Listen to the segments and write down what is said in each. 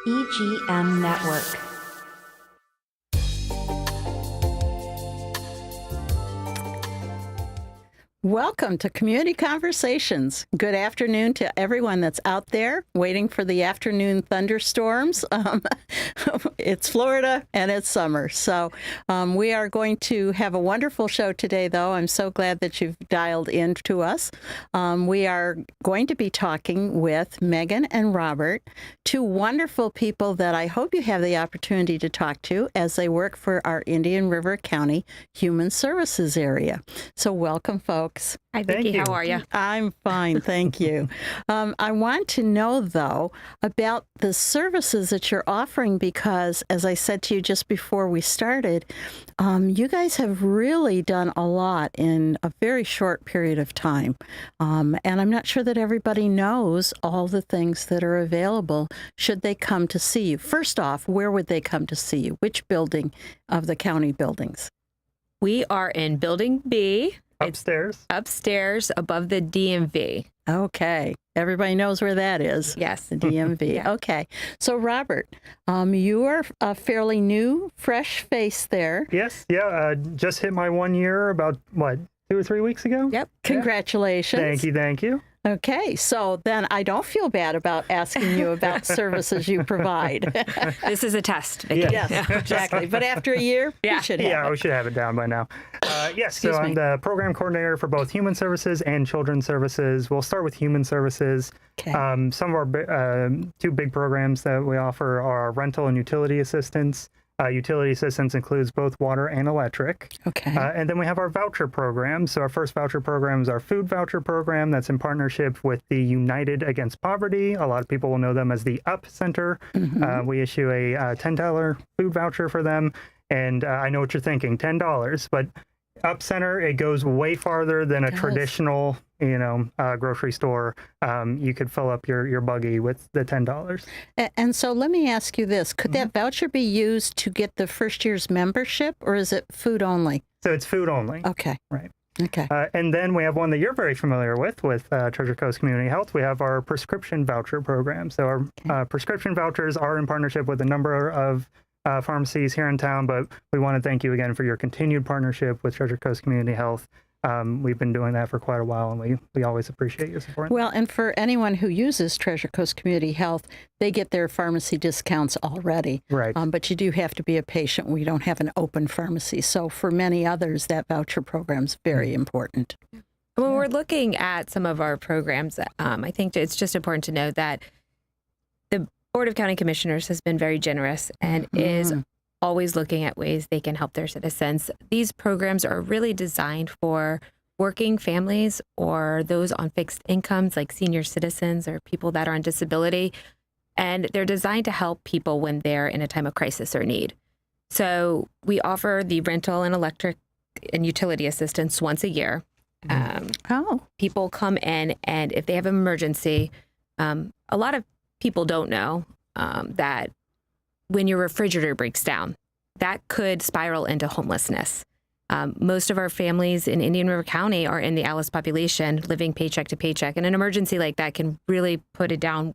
EGM Network. Welcome to Community Conversations. Good afternoon to everyone that's out there waiting for the afternoon thunderstorms. It's Florida and it's summer. So we are going to have a wonderful show today, though. I'm so glad that you've dialed in to us. We are going to be talking with Megan and Robert, two wonderful people that I hope you have the opportunity to talk to as they work for our Indian River County Human Services area. So welcome, folks. Hi, Vicki. How are you? I'm fine, thank you. I want to know, though, about the services that you're offering because, as I said to you just before we started, you guys have really done a lot in a very short period of time. And I'm not sure that everybody knows all the things that are available should they come to see you. First off, where would they come to see you? Which building of the county buildings? We are in Building B. Upstairs. It's upstairs above the DMV. Okay. Everybody knows where that is. Yes. The DMV. Yeah. Okay. So, Robert, you are a fairly new, fresh face there. Yes. Yeah. Just hit my 1 year about, 2 or 3 weeks ago? Yep. Congratulations. Thank you. Okay, so then I don't feel bad about asking you about services you provide. This is a test, Vicki. Yeah. Yes, exactly. But after a year, we should have it. We should have it down by now. Yes, so Excuse me. I'm the program coordinator for both Human Services and Children's Services. We'll start with Human Services. Okay. Some of our two big programs that we offer are rental and utility assistance. Utility assistance includes both water and electric. Okay. And then we have our voucher program. So our first voucher program is our food voucher program that's in partnership with the United Against Poverty. A lot of people will know them as the UP Center. Mm-hmm. We issue a $10 food voucher for them. And I know what you're thinking, $10. But UP Center, it goes way farther than a traditional, grocery store. You could fill up your buggy with the $10. And so let me ask you this. Could that voucher be used to get the first year's membership, or is it food only? So it's food only. Okay. Right. Okay. And then we have one that you're very familiar with Treasure Coast Community Health. We have our prescription voucher program. So our prescription vouchers are in partnership with a number of pharmacies here in town, but we want to thank you again for your continued partnership with Treasure Coast Community Health. We've been doing that for quite a while, and we always appreciate your support. Well, and for anyone who uses Treasure Coast Community Health, they get their pharmacy discounts already. Right. But you do have to be a patient. We don't have an open pharmacy. So for many others, that voucher program is very important. When we're looking at some of our programs, I think it's just important to know that the Board of County Commissioners has been very generous and is always looking at ways they can help their citizens. These programs are really designed for working families or those on fixed incomes like senior citizens or people that are on disability. And they're designed to help people when they're in a time of crisis or need. So we offer the rental and electric and utility assistance once a year. People come in, and if they have an emergency, a lot of people don't know that when your refrigerator breaks down, that could spiral into homelessness. Most of our families in Indian River County are in the Alice population, living paycheck to paycheck. And an emergency like that can really put a downward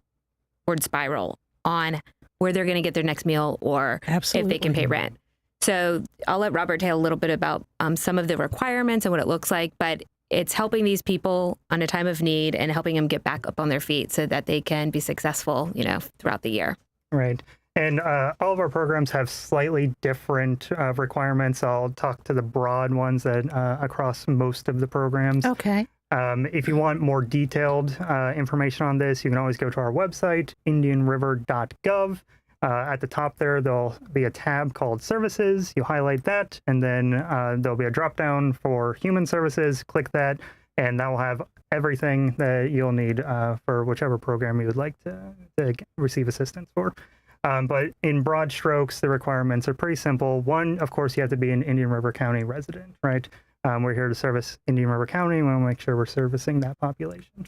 spiral on where they're going to get their next meal or if they can pay rent. So I'll let Robert tell a little bit about some of the requirements and what it looks like, but it's helping these people on a time of need and helping them get back up on their feet so that they can be successful, throughout the year. Right. And all of our programs have slightly different requirements. I'll talk to the broad ones that across most of the programs. Okay. If you want more detailed information on this, you can always go to our website, indianriver.gov. At the top there'll be a tab called Services. You highlight that, and then there'll be a drop-down for Human Services. Click that, and that will have everything that you'll need for whichever program you would like to receive assistance for. But in broad strokes, the requirements are pretty simple. One, of course, you have to be an Indian River County resident, right? We're here to service Indian River County. We want to make sure we're servicing that population.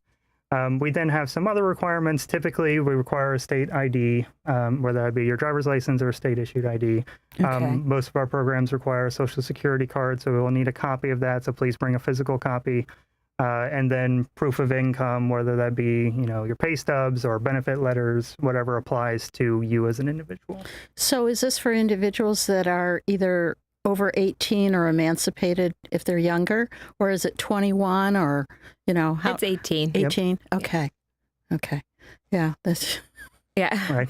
We then have some other requirements. Typically, we require a state ID, whether that be your driver's license or a state-issued ID. Most of our programs require a Social Security card, so we will need a copy of that, so please bring a physical copy. and then proof of income, whether that be, your pay stubs or benefit letters, whatever applies to you as an individual. So is this for individuals that are either over 18 or emancipated if they're younger, or is it 21 or, how? It's 18. 18? Yep. Okay. Okay. Yeah. That's... Yeah. Right.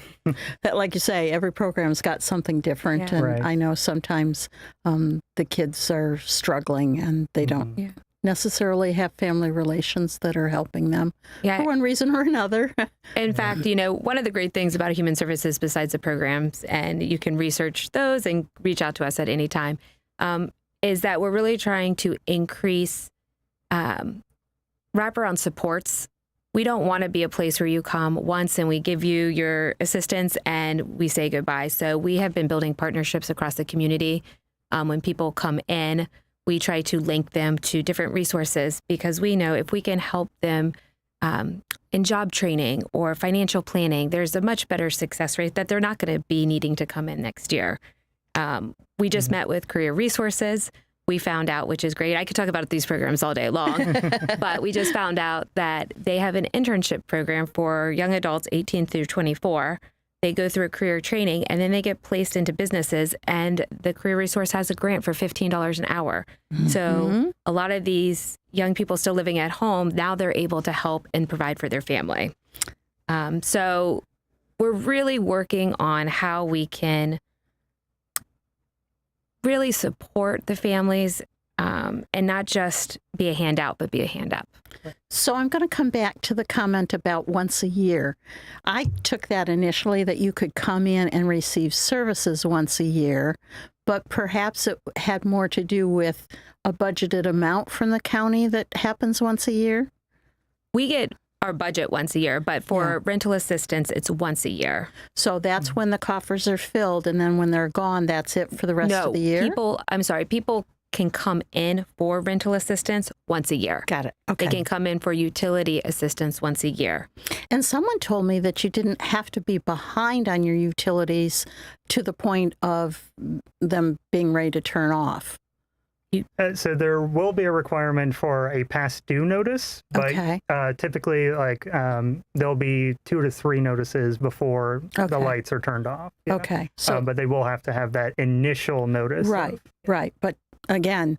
That, like you say, every program's got something different. Yeah. And Right. I know sometimes the kids are struggling and they don't Yeah. necessarily have family relations that are helping them Yeah. for one reason or another. In fact, one of the great things about Human Services, besides the programs, and you can research those and reach out to us at any time, is that we're really trying to increase wraparound supports. We don't want to be a place where you come once and we give you your assistance and we say goodbye. So we have been building partnerships across the community. When people come in, we try to link them to different resources because we know if we can help them in job training or financial planning, there's a much better success rate that they're not going to be needing to come in next year. We just met with Career Resources. We found out, which is great. I could talk about these programs all day long, but we just found out that they have an internship program for young adults 18 through 24. They go through a career training and then they get placed into businesses, and the Career Resource has a grant for $15 an hour. Mm-hmm. So a lot of these young people still living at home, now they're able to help and provide for their family. So we're really working on how we can really support the families and not just be a handout, but be a hand up. So I'm going to come back to the comment about once a year. I took that initially that you could come in and receive services once a year, but perhaps it had more to do with a budgeted amount from the county that happens once a year? We get our budget once a year, but for rental assistance, it's once a year. So that's when the coffers are filled, and then when they're gone, that's it for the rest of the year? People can come in for rental assistance once a year. Got it. Okay. They can come in for utility assistance once a year. And someone told me that you didn't have to be behind on your utilities to the point of them being ready to turn off. So there will be a requirement for a past due notice, but Okay. Typically, there'll be 2 to 3 notices before the Okay. lights are turned off. Yeah. Okay. So But they will have to have that initial notice. right, right. But again,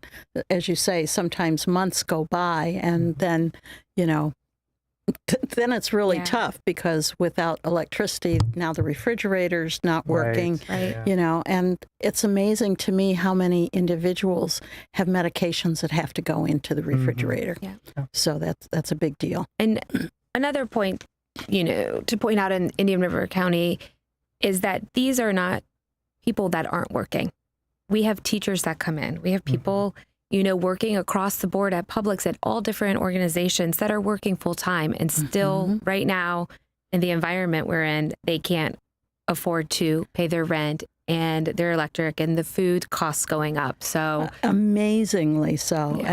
as you say, sometimes months go by, and then, then it's really tough because without electricity, now the refrigerator's not working. Right. Yeah. And it's amazing to me how many individuals have medications that have to go into the refrigerator. Yeah. So that's a big deal. And another point, to point out in Indian River County is that these are not people that aren't working. We have teachers that come in. We have people, working across the board at Publix at all different organizations that are working full time, and still right now in the environment we're in, they can't afford to pay their rent and their electric and the food costs going up. So amazingly so.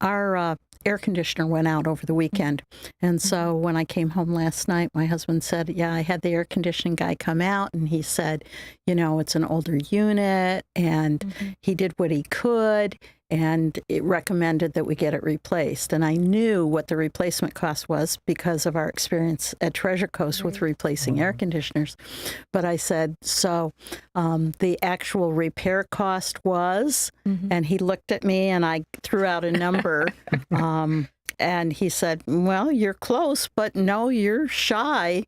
Our air conditioner went out over the weekend. And so when I came home last night, my husband said, I had the air conditioning guy come out, and he said, it's an older unit, and he did what he could, and it recommended that we get it replaced. And I knew what the replacement cost was because of our experience at Treasure Coast with replacing air conditioners. But I said, so the actual repair cost was, and he looked at me and I threw out a number. And he said, well, you're close, but no, you're shy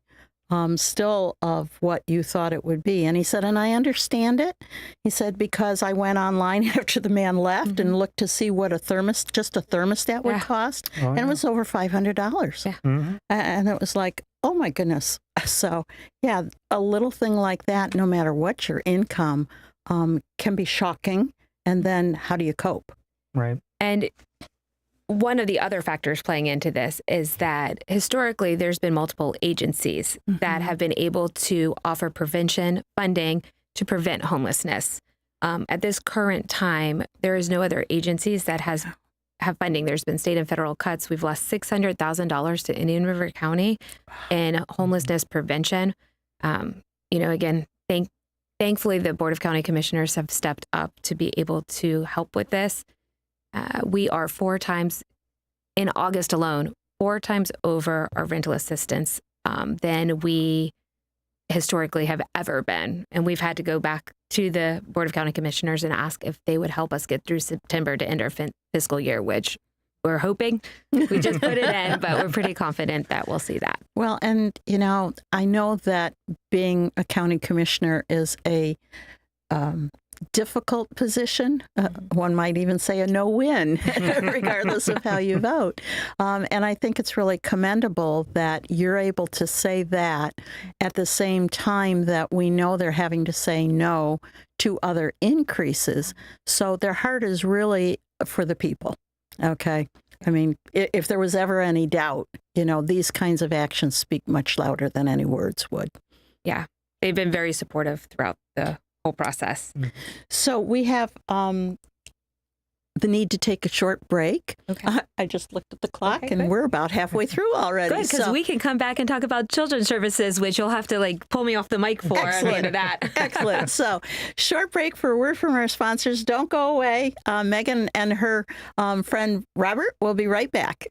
still of what you thought it would be. And he said, and I understand it. He said, because I went online after the man left and looked to see what just a thermostat would cost. And it was over $500. Yeah. And it was like, oh my goodness. So a little thing like that, no matter what your income, can be shocking. And then how do you cope? Right. And one of the other factors playing into this is that historically there's been multiple agencies that have been able to offer prevention funding to prevent homelessness. At this current time, there is no other agencies that have funding. There's been state and federal cuts. We've lost $600,000 to Indian River County in homelessness prevention. Again, thankfully the Board of County Commissioners have stepped up to be able to help with this. We are 4 times in August alone, 4 times over our rental assistance than we historically have ever been. And we've had to go back to the Board of County Commissioners and ask if they would help us get through September to end our fiscal year, which we're hoping. We just put it in, but we're pretty confident that we'll see that. Well, and, I know that being a county commissioner is a difficult position. One might even say a no-win, regardless of how you vote. And I think it's really commendable that you're able to say that at the same time that we know they're having to say no to other increases. So their heart is really for the people. Okay. I mean, if there was ever any doubt, these kinds of actions speak much louder than any words would. Yeah. They've been very supportive throughout the whole process. So we have the need to take a short break. Okay. I just looked at the clock Okay, and good. we're about halfway through already. Good, because we can come back and talk about children's services, which you'll have to pull me off the mic for at the end of that. Excellent. So short break for a word from our sponsors. Don't go away. Megan and her friend Robert will be right back.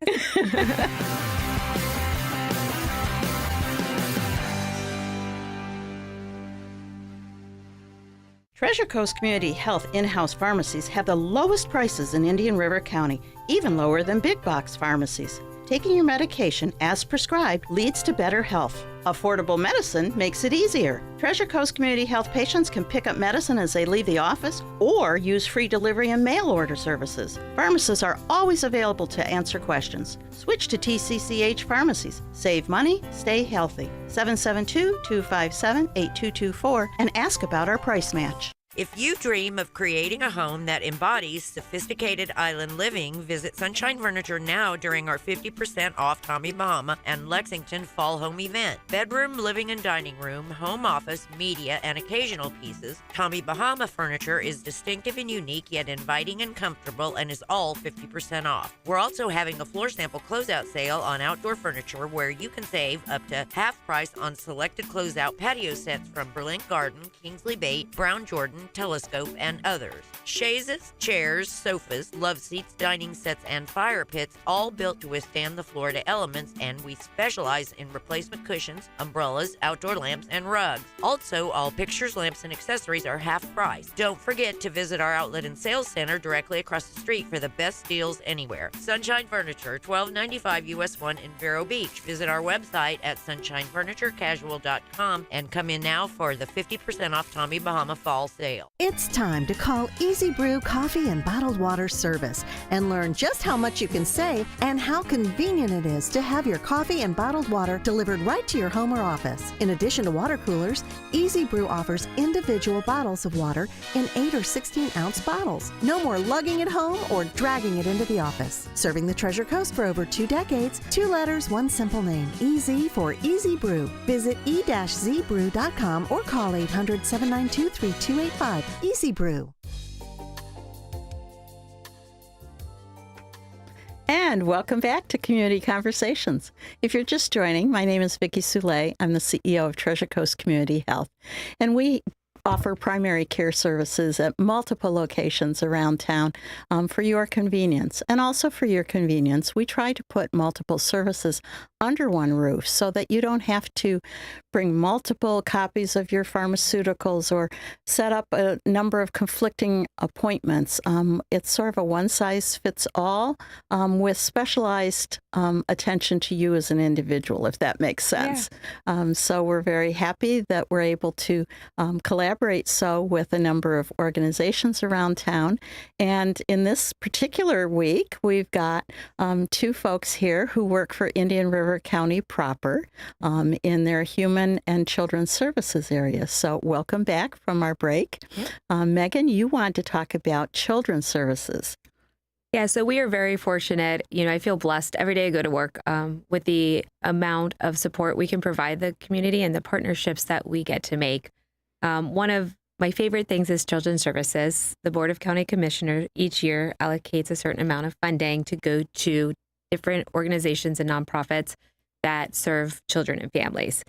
Treasure Coast Community Health in-house pharmacies have the lowest prices in Indian River County, even lower than big box pharmacies. Taking your medication as prescribed leads to better health. Affordable medicine makes it easier. Treasure Coast Community Health patients can pick up medicine as they leave the office or use free delivery and mail order services. Pharmacists are always available to answer questions. Switch to TCCH pharmacies. Save money, stay healthy. 772-257-8224 and ask about our price match. If you dream of creating a home that embodies sophisticated island living, visit Sunshine Furniture now during our 50% off Tommy Bahama and Lexington Fall Home event. Bedroom, living and dining room, home office, media, and occasional pieces, Tommy Bahama furniture is distinctive and unique, yet inviting and comfortable, and is all 50% off. We're also having a floor sample closeout sale on outdoor furniture where you can save up to half price on selected closeout patio sets from Berlin Garden, Kingsley Bait, Brown Jordan, Telescope, and others. Chaises, chairs, sofas, love seats, dining sets, and fire pits, all built to withstand the Florida elements, and we specialize in replacement cushions, umbrellas, outdoor lamps, and rugs. Also, all pictures, lamps, and accessories are half price. Don't forget to visit our outlet and sales center directly across the street for the best deals anywhere. Sunshine Furniture, 1295 US 1 in Vero Beach. Visit our website at sunshinefurniturecasual.com and come in now for the 50% off Tommy Bahama Fall sale. It's time to call Easy Brew Coffee and Bottled Water Service and learn just how much you can save and how convenient it is to have your coffee and bottled water delivered right to your home or office. In addition to water coolers, Easy Brew offers individual bottles of water in 8 or 16-ounce bottles. No more lugging it home or dragging it into the office. Serving the Treasure Coast for over 2 decades, 2 letters, 1 simple name. Easy for Easy Brew. Visit e-zbrew.com or call 800-792-3285. Easy Brew. And welcome back to Community Conversations. If you're just joining, my name is Vicki Soule. I'm the CEO of Treasure Coast Community Health, and we offer primary care services at multiple locations around town for your convenience. And also for your convenience, we try to put multiple services under one roof so that you don't have to bring multiple copies of your pharmaceuticals or set up a number of conflicting appointments. It's sort of a one-size-fits-all with specialized attention to you as an individual, if that makes sense. Yeah. So we're very happy that we're able to collaborate so with a number of organizations around town. And in this particular week, we've got 2 folks here who work for Indian River County proper in their human and children's services area. So welcome back from our break. Megan, you want to talk about children's services. Yeah, so we are very fortunate. I feel blessed every day I go to work with the amount of support we can provide the community and the partnerships that we get to make. One of my favorite things is children's services. The Board of County Commissioners each year allocates a certain amount of funding to go to different organizations and nonprofits that serve children and families.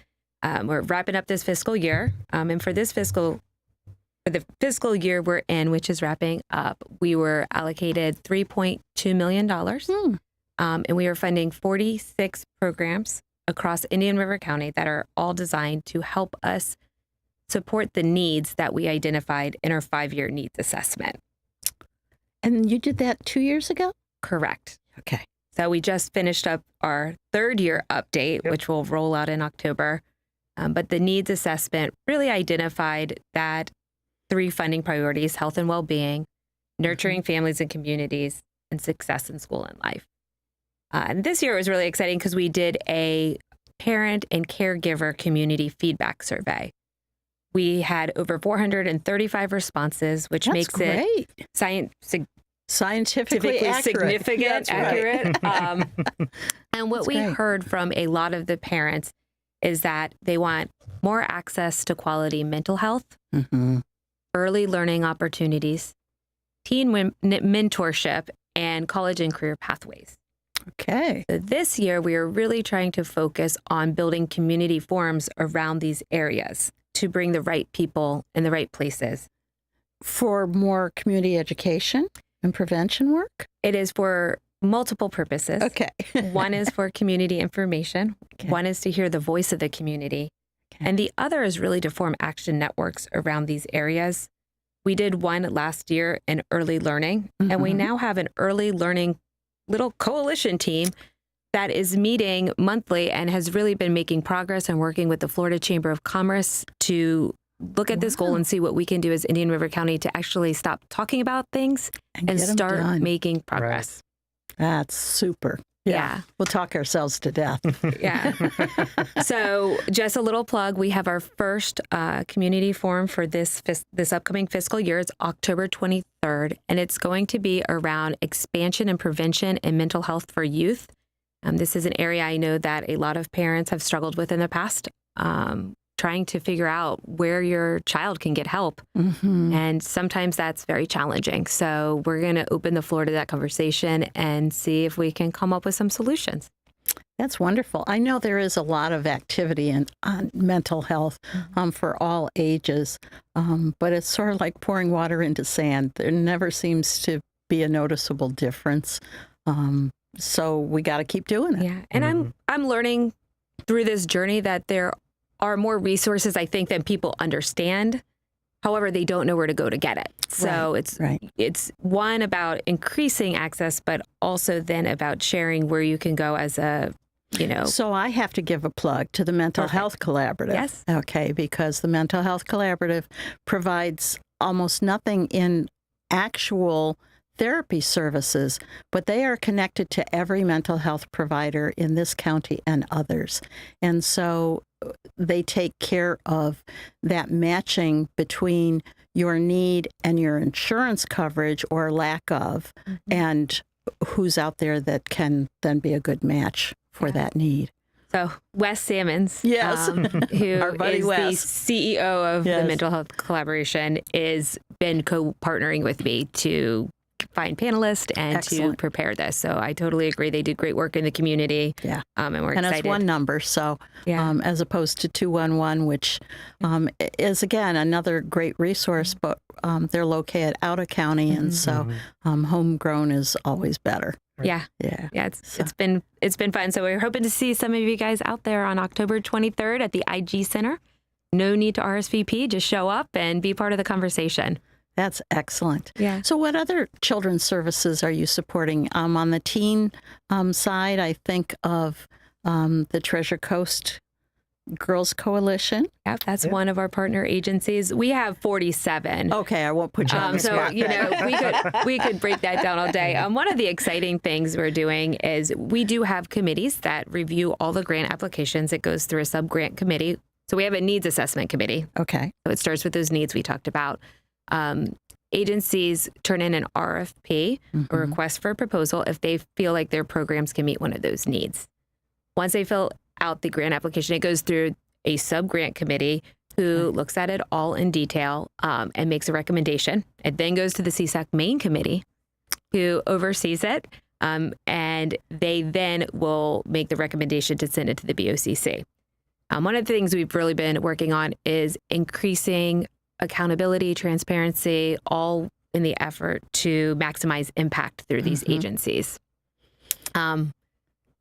We're wrapping up this fiscal year, and for the fiscal year we're in, which is wrapping up, we were allocated $3.2 million And we are funding 46 programs across Indian River County that are all designed to help us support the needs that we identified in our 5-year needs assessment. And you did that 2 years ago? Correct. Okay. So we just finished up our 3rd year update, which will roll out in October. But the needs assessment really identified that 3 funding priorities: health and well-being, nurturing families and communities, and success in school and life. And this year was really exciting because we did a parent and caregiver community feedback survey. We had over 435 responses, which That's makes great. it Scientifically accurate. significant, That's right. accurate. And what That's we great. heard from a lot of the parents is that they want more access to quality mental health, Mm-hmm. early learning opportunities, teen mentorship, and college and career pathways. Okay. So this year, we are really trying to focus on building community forums around these areas to bring the right people in the right places. For more community education and prevention work? It is for multiple purposes. Okay. One is for community information. Okay. One is to hear the voice of the community. Okay. And the other is really to form action networks around these areas. We did one last year in early learning, and we Mhm. now have an early learning little coalition team that is meeting monthly and has really been making progress and working with the Florida Chamber of Commerce to look at this goal Wow. and see what we can do as Indian River County to actually stop talking about things and get 'em start done. making progress. That's super. Yeah. We'll talk ourselves to death. Yeah. So just a little plug. We have our first community forum for this upcoming fiscal year. It's October 23rd, and it's going to be around expansion and prevention and mental health for youth. This is an area I know that a lot of parents have struggled with in the past, trying to figure out where your child can get help. Mm-hmm. And sometimes that's very challenging. So we're going to open the floor to that conversation and see if we can come up with some solutions. That's wonderful. I know there is a lot of activity on mental health for all ages, but it's sort of like pouring water into sand. There never seems to be a noticeable difference. So we got to keep doing it. Yeah. And I'm learning through this journey that there are more resources, I think, than people understand. However, they don't know where to go to get it. So it's one about increasing access, but also then about sharing where you can go as a, So I have to give a plug to the Mental Perfect. Health Collaborative. Yes. Okay, because the Mental Health Collaborative provides almost nothing in actual therapy services, but they are connected to every mental health provider in this county and others. And so they take care of that matching between your need and your insurance coverage or lack of, and who's out there that can then be a good match for that need. So Wes Salmons, Yes. who Our buddy is Wes. the CEO of the Yes. Mental Health Collaboration, is been co-partnering with me to find panelists and to Excellent. prepare this. So I totally agree. They did great work in the community. Yeah. And we're And excited. it's one number, so Yeah. as opposed to 211, which is, again, another great resource, but they're located out of county, and so homegrown is always better. Yeah. Yeah. Yeah, it's been fun. So we're hoping to see some of you guys out there on October 23rd at the IG Center. No need to RSVP, just show up and be part of the conversation. That's excellent. Yeah. So what other children's services are you supporting? On the teen side, I think of the Treasure Coast Girls Coalition. Yeah, that's one of our partner agencies. We have 47. Okay, I won't put you on the So, spot. we could break that down all day. One of the exciting things we're doing is we do have committees that review all the grant applications. It goes through a sub-grant committee. So we have a needs assessment committee. Okay. So it starts with those needs we talked about. Agencies turn in an RFP, a request for a proposal, if they feel like their programs can meet one of those needs. Once they fill out the grant application, it goes through a sub-grant committee who looks at it all in detail and makes a recommendation. It then goes to the CSAC main committee who oversees it, and they then will make the recommendation to send it to the BOCC. One of the things we've really been working on is increasing accountability, transparency, all in the effort to maximize impact through these agencies.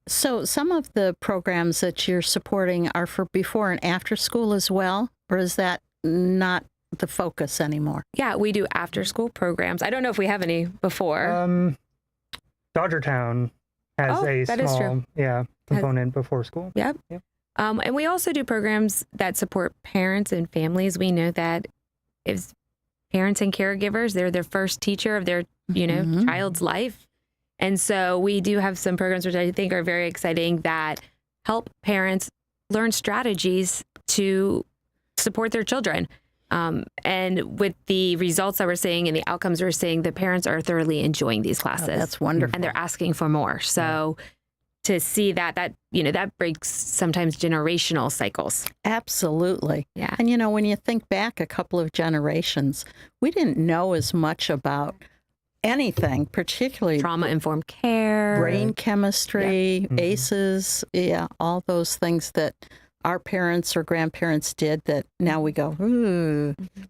So some of the programs that you're supporting are for before and after school as well, or is that not the focus anymore? Yeah, we do after school programs. I don't know if we have any before. Dodgertown has a that is small true. component before school. Yep. And we also do programs that support parents and families. We know that if parents and caregivers, they're their first teacher of their, child's life. And so we do have some programs which I think are very exciting that help parents learn strategies to support their children. And with the results that we're seeing and the outcomes we're seeing, the parents are thoroughly enjoying these classes. Oh, that's wonderful. And they're asking for more. So to see that breaks sometimes generational cycles. Absolutely. Yeah. And when you think back a couple of generations, we didn't know as much about anything, particularly Trauma-informed care. brain chemistry, ACEs, all those things that our parents or grandparents did that now we go,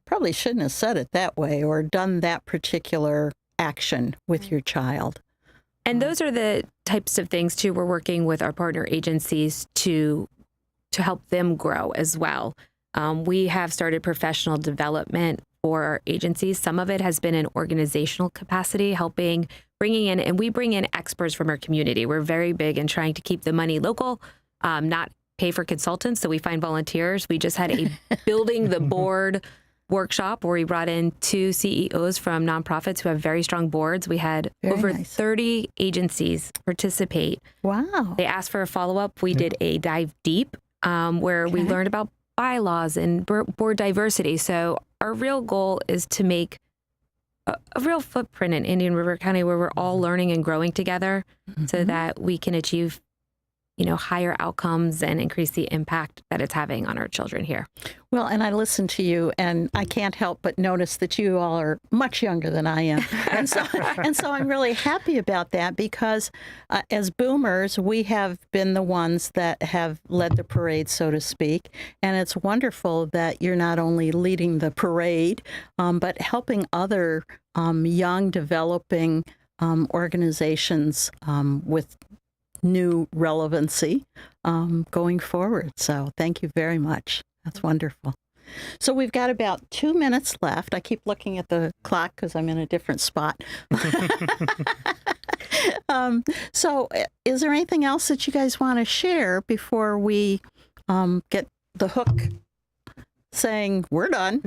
probably shouldn't have said it that way or done that particular action with your child. And those are the types of things, too, we're working with our partner agencies to help them grow as well. We have started professional development for our agencies. Some of it has been in organizational capacity, bringing in, and we bring in experts from our community. We're very big in trying to keep the money local, not pay for consultants. So we find volunteers. We just had a building the board workshop where we brought in 2 CEOs from nonprofits who have very strong boards. We had over 30 agencies participate. Wow. They asked for a follow-up. We did a dive deep where we learned about bylaws and board diversity. So our real goal is to make a real footprint in Indian River County where we're all learning and growing together so that we can achieve higher outcomes and increase the impact that it's having on our children here. Well, and I listen to you, and I can't help but notice that you all are much younger than I am. And so I'm really happy about that because as boomers, we have been the ones that have led the parade, so to speak. And it's wonderful that you're not only leading the parade, but helping other young, developing organizations with new relevancy going forward. So thank you very much. That's wonderful. So we've got about 2 minutes left. I keep looking at the clock because I'm in a different spot. So is there anything else that you guys want to share before we get the hook saying we're done?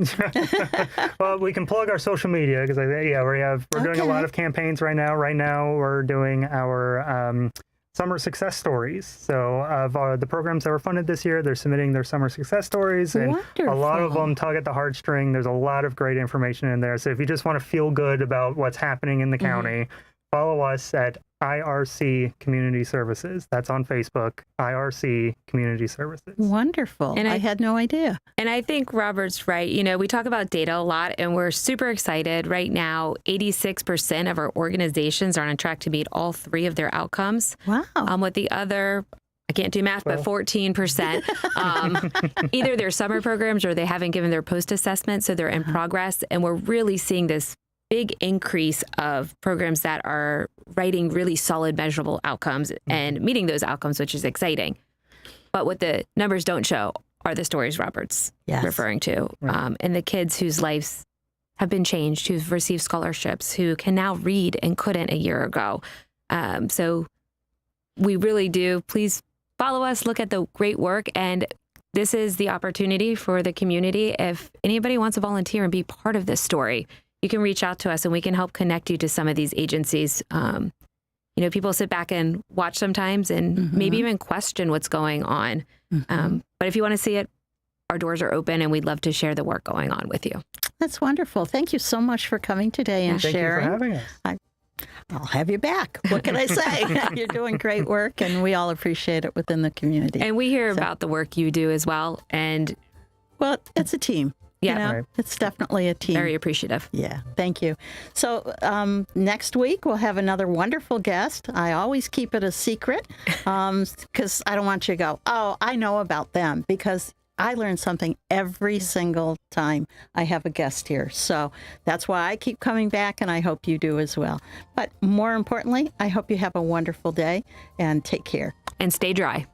Well, we can plug our social media because we're doing a lot of campaigns right now. Right now we're doing our summer success stories. So of the programs that were funded this year, they're submitting their summer success stories. And a lot of them tug at the heartstring. There's a lot of great information in there. So if you just want to feel good about what's happening in the county, follow us at IRC Community Services. That's on Facebook, IRC Community Services. Wonderful. And I had no idea. And I think Robert's right. We talk about data a lot, and we're super excited. Right now, 86% of our organizations are on track to meet all 3 of their outcomes. Wow. With the other, I can't do math, but 14%, either their summer programs or they haven't given their post-assessment, so they're in progress. And we're really seeing this big increase of programs that are writing really solid, measurable outcomes and meeting those outcomes, which is exciting. But what the numbers don't show are the stories Robert's referring to, and the kids whose lives have been changed, who've received scholarships, who can now read and couldn't a year ago. So we really do. Please follow us, look at the great work, and this is the opportunity for the community. If anybody wants to volunteer and be part of this story, you can reach out to us and we can help connect you to some of these agencies. People sit back and watch sometimes and maybe even question what's going on. But if you want to see it, our doors are open and we'd love to share the work going on with you. That's wonderful. Thank you so much for coming today and sharing. Thank you for having us. I'll have you back. What can I say? You're doing great work and we all appreciate it within the community. And we hear about the work you do as well. And well, it's a team. Yeah, it's definitely a team. Very appreciative. Yeah, thank you. So next week we'll have another wonderful guest. I always keep it a secret because I don't want you to go, oh, I know about them, because I learn something every single time I have a guest here. So that's why I keep coming back, and I hope you do as well. But more importantly, I hope you have a wonderful day and take care. And stay dry.